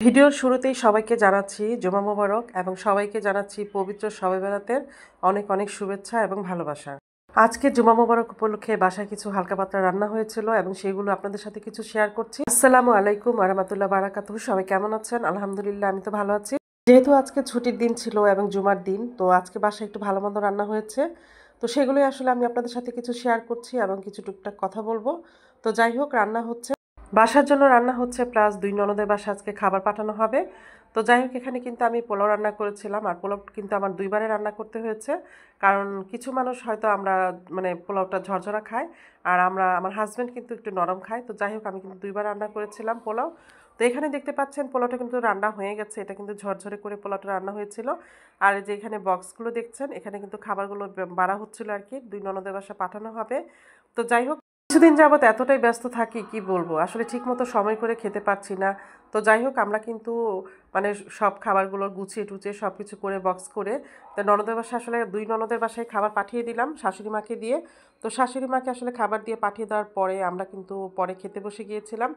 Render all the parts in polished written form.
ভিডিওর শুরুতেই সবাইকে জানাচ্ছি জুমা মোবারক এবং সবাইকে জানাচ্ছি পবিত্র শবে বরাতের অনেক অনেক শুভেচ্ছা এবং ভালোবাসা। আজকে জুমা মোবারক উপলক্ষে বাসায় কিছু হালকা পাতলা রান্না হয়েছিল এবং সেগুলো আপনাদের সাথে কিছু শেয়ার করছি। আসসালামু আলাইকুম ওয়া রাহমাতুল্লাহি ওয়া বারাকাতুহু। সবাই কেমন আছেন? আলহামদুলিল্লাহ, আমি তো ভালো আছি। যেহেতু আজকে ছুটির দিন ছিল এবং জুমার দিন, তো আজকে বাসায় একটু ভালো মন্দ রান্না হয়েছে। তো সেগুলোই আসলে আমি আপনাদের সাথে কিছু শেয়ার করছি এবং কিছু টুকটাক কথা বলবো। তো যাই হোক, রান্না হচ্ছে, বাসার জন্য রান্না হচ্ছে, প্লাস দুই ননদের বাসা আজকে খাবার পাঠানো হবে। তো যাই হোক, এখানে কিন্তু আমি পোলাও রান্না করেছিলাম, আর পোলাও কিন্তু আমার দুইবারে রান্না করতে হয়েছে। কারণ কিছু মানুষ হয়তো আমরা মানে পোলাওটা ঝরঝরা খায়, আর আমার হাজব্যান্ড কিন্তু একটু নরম খায়। তো যাই হোক, আমি কিন্তু দুইবার রান্না করেছিলাম পোলাও। তো এখানে দেখতে পাচ্ছেন পোলাওটা কিন্তু রান্না হয়ে গেছে, এটা কিন্তু ঝরঝরে করে পোলাওটা রান্না হয়েছিল। আর যে এখানে বক্সগুলো দেখছেন, এখানে কিন্তু খাবারগুলো বাড়া হচ্ছিল আর কি, দুই ননদের বাসা পাঠানো হবে। তো যাই হোক, কিছুদিন যাবত এতটাই ব্যস্ত থাকি, কি বলবো, আসলে ঠিকমতো সময় করে খেতে পারছি না। তো যাই হোক, আমরা কিন্তু মানে সব খাবারগুলো গুছিয়ে টুচিয়ে সব কিছু করে বক্স করে তো ননদের বাসায় আসলে দুই ননদের বাসায় খাবার পাঠিয়ে দিলাম শাশুড়ি মাকে দিয়ে। তো শাশুড়ি মাকে আসলে খাবার দিয়ে পাঠিয়ে দেওয়ার পরে আমরা কিন্তু পরে খেতে বসে গিয়েছিলাম।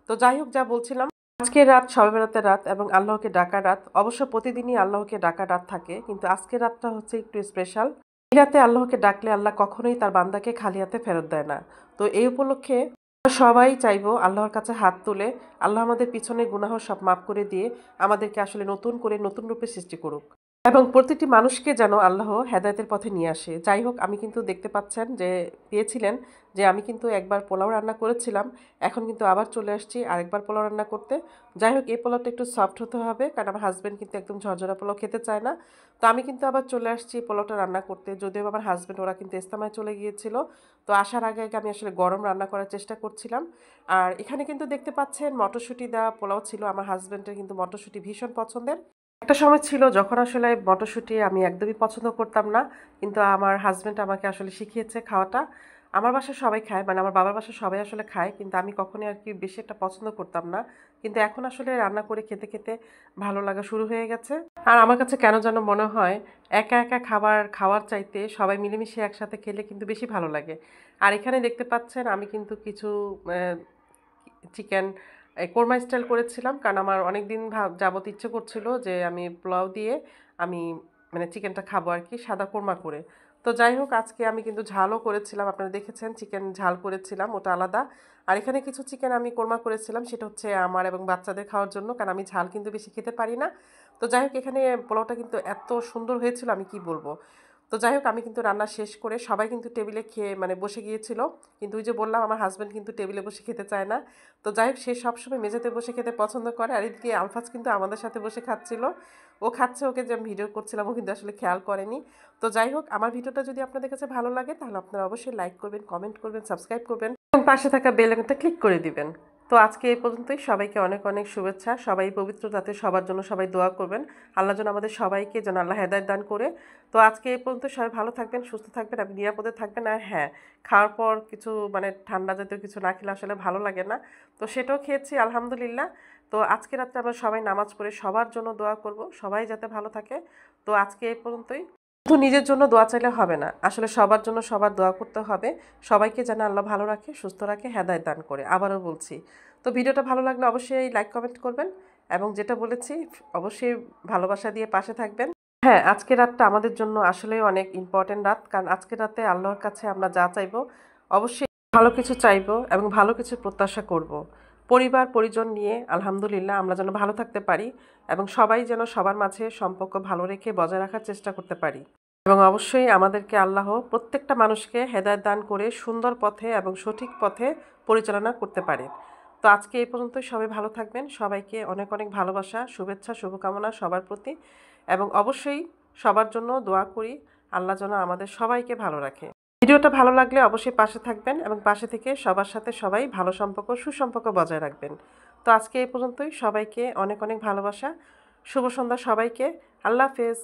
তো যাই হোক, যা বলছিলাম, আজকের রাত শবে বরাতের রাত এবং আল্লাহকে ডাকার রাত। অবশ্য প্রতিদিনই আল্লাহকে ডাকার রাত থাকে, কিন্তু আজকের রাতটা হচ্ছে একটু স্পেশাল। এই রাতে আল্লাহকে ডাকলে আল্লাহ কখনোই তার বান্দাকে খালি হাতে ফেরত দেয় না। তো এই উপলক্ষে সবাই চাইবো আল্লাহর কাছে হাত তুলে আল্লাহ আমাদের পিছনের গুনাহ সব মাফ করে দিয়ে আমাদেরকে আসলে নতুন করে নতুন রূপে সৃষ্টি করুক এবং প্রতিটি মানুষকে যেন আল্লাহ হেদায়েতের পথে নিয়ে আসে। যাই হোক, আমি কিন্তু দেখতে পাচ্ছেন যে পেয়েছিলেন যে আমি কিন্তু একবার পোলাও রান্না করেছিলাম, এখন কিন্তু আবার চলে আসছি আরেকবার পোলাও রান্না করতে। যাই হোক, এই পোলাওটা একটু সফট হতে হবে, কারণ আমার হাজব্যান্ড কিন্তু একদম ঝরঝরা পোলাও খেতে চায় না। তো আমি কিন্তু আবার চলে আসছি পোলাওটা রান্না করতে, যদিও আমার হাজব্যান্ড ওরা কিন্তু ইস্তেমায় চলে গিয়েছিল। তো আসার আগে আগে আমি আসলে গরম রান্না করার চেষ্টা করছিলাম। আর এখানে কিন্তু দেখতে পাচ্ছেন মটরশুঁটি দেওয়া পোলাও ছিল, আমার হাজব্যান্ডের কিন্তু মটরশুঁটি ভীষণ পছন্দের। একটা সময় ছিল যখন আসলে মটরশুঁটি আমি একদমই পছন্দ করতাম না, কিন্তু আমার হাজব্যান্ড আমাকে আসলে শিখিয়েছে খাওয়াটা। আমার বাসায় সবাই খায়, মানে আমার বাবার বাসায় সবাই আসলে খায়, কিন্তু আমি কখনোই আর কি বেশি একটা পছন্দ করতাম না। কিন্তু এখন আসলে রান্না করে খেতে খেতে ভালো লাগা শুরু হয়ে গেছে। আর আমার কাছে কেন যেন মনে হয় একা একা খাবার খাওয়ার চাইতে সবাই মিলেমিশে একসাথে খেলে কিন্তু বেশি ভালো লাগে। আর এখানে দেখতে পাচ্ছেন আমি কিন্তু কিছু চিকেন কোরমা স্টাইল করেছিলাম, কারণ আমার অনেক দিন যাবত ইচ্ছে করছিল যে আমি পোলাও দিয়ে আমি মানে চিকেনটা খাবো আর কি, সাদা কোরমা করে। তো যাই হোক, আজকে আমি কিন্তু ঝালও করেছিলাম, আপনারা দেখেছেন চিকেন ঝাল করেছিলাম, ওটা আলাদা। আর এখানে কিছু চিকেন আমি কোরমা করেছিলাম, সেটা হচ্ছে আমার এবং বাচ্চাদের খাওয়ার জন্য, কারণ আমি ঝাল কিন্তু বেশি খেতে পারি না। তো যাই হোক, এখানে পোলাওটা কিন্তু এত সুন্দর হয়েছিল আমি কি বলবো। তো যাই হোক, আমি কিন্তু রান্না শেষ করে সবাই কিন্তু টেবিলে খেয়ে মানে বসে গিয়েছিল, কিন্তু ওই যে বললাম আমার হাজব্যান্ড কিন্তু টেবিলে বসে খেতে চায় না। তো যাই হোক, সে সবসময় মেঝেতে বসে খেতে পছন্দ করে, আর এদিকে আলফাজ কিন্তু আমাদের সাথে বসে খাচ্ছিল। ও খাচ্ছে, ওকে যে আমি ভিডিও করছিলাম ও কিন্তু আসলে খেয়াল করেনি। তো যাই হোক, আমার ভিডিওটা যদি আপনাদের কাছে ভালো লাগে তাহলে আপনারা অবশ্যই লাইক করবেন, কমেন্ট করবেন, সাবস্ক্রাইব করবেন এবং পাশে থাকা বেল আইকনটা ক্লিক করে দিবেন। তো আজকে এই পর্যন্তই, সবাইকে অনেক অনেক শুভেচ্ছা। সবাই পবিত্র রাতে সবার জন্য সবাই দোয়া করবেন, আল্লাহ যেন আমাদের সবাইকে যেন আল্লাহ হেদায়েত দান করে। তো আজকে এই পর্যন্ত, সবাই ভালো থাকবেন, সুস্থ থাকবেন, আপনি নিরাপদে থাকবেন। আর হ্যাঁ, খাওয়ার পর কিছু মানে ঠান্ডা জাতীয় কিছু না খেলে আসলে ভালো লাগে না, তো সেটাও খেয়েছি আলহামদুলিল্লাহ। তো আজকে রাত্রে আমরা সবাই নামাজ পড়ে সবার জন্য দোয়া করব, সবাই যাতে ভালো থাকে। তো আজকে এই পর্যন্তই। শুধু নিজের জন্য দোয়া চাইলে হবে না, আসলে সবার জন্য সবার দোয়া করতে হবে। সবাইকে যেন আল্লাহ ভালো রাখে, সুস্থ রাখে, হেদায়েত দান করে, আবারও বলছি। তো ভিডিওটা ভালো লাগলে অবশ্যই লাইক কমেন্ট করবেন এবং যেটা বলেছি অবশ্যই ভালোবাসা দিয়ে পাশে থাকবেন। হ্যাঁ, আজকের রাতটা আমাদের জন্য আসলেই অনেক ইম্পর্টেন্ট রাত, কারণ আজকের রাতে আল্লাহর কাছে আমরা যা চাইবো অবশ্যই ভালো কিছু চাইবো এবং ভালো কিছু প্রত্যাশা করব। পরিবার পরিজন নিয়ে আলহামদুলিল্লাহ আমরা যেন ভালো থাকতে পারি এবং সবাই যেন সবার মাঝে সম্পর্ক ভালো রেখে বজায় রাখার চেষ্টা করতে পারি। এবং অবশ্যই আমাদেরকে আল্লাহ প্রত্যেকটা মানুষকে হেদায়েত দান করে সুন্দর পথে এবং সঠিক পথে পরিচালনা করতে পারে। তো আজকে এই পর্যন্তই, সবাই ভালো থাকবেন, সবাইকে অনেক অনেক ভালোবাসা, শুভেচ্ছা, শুভকামনা সবার প্রতি এবং অবশ্যই সবার জন্য দোয়া করি আল্লাহ যেন আমাদের সবাইকে ভালো রাখে। ভিডিওটা ভালো লাগলে অবশ্যই পাশে থাকবেন এবং পাশে থেকে সবার সাথে সবাই ভালো সম্পর্ক সুসম্পর্ক বজায় রাখবেন। তো আজকে এই পর্যন্তই, সবাইকে অনেক অনেক ভালোবাসা, শুভ সন্ধ্যা সবাইকে, আল্লাহ হাফেজ।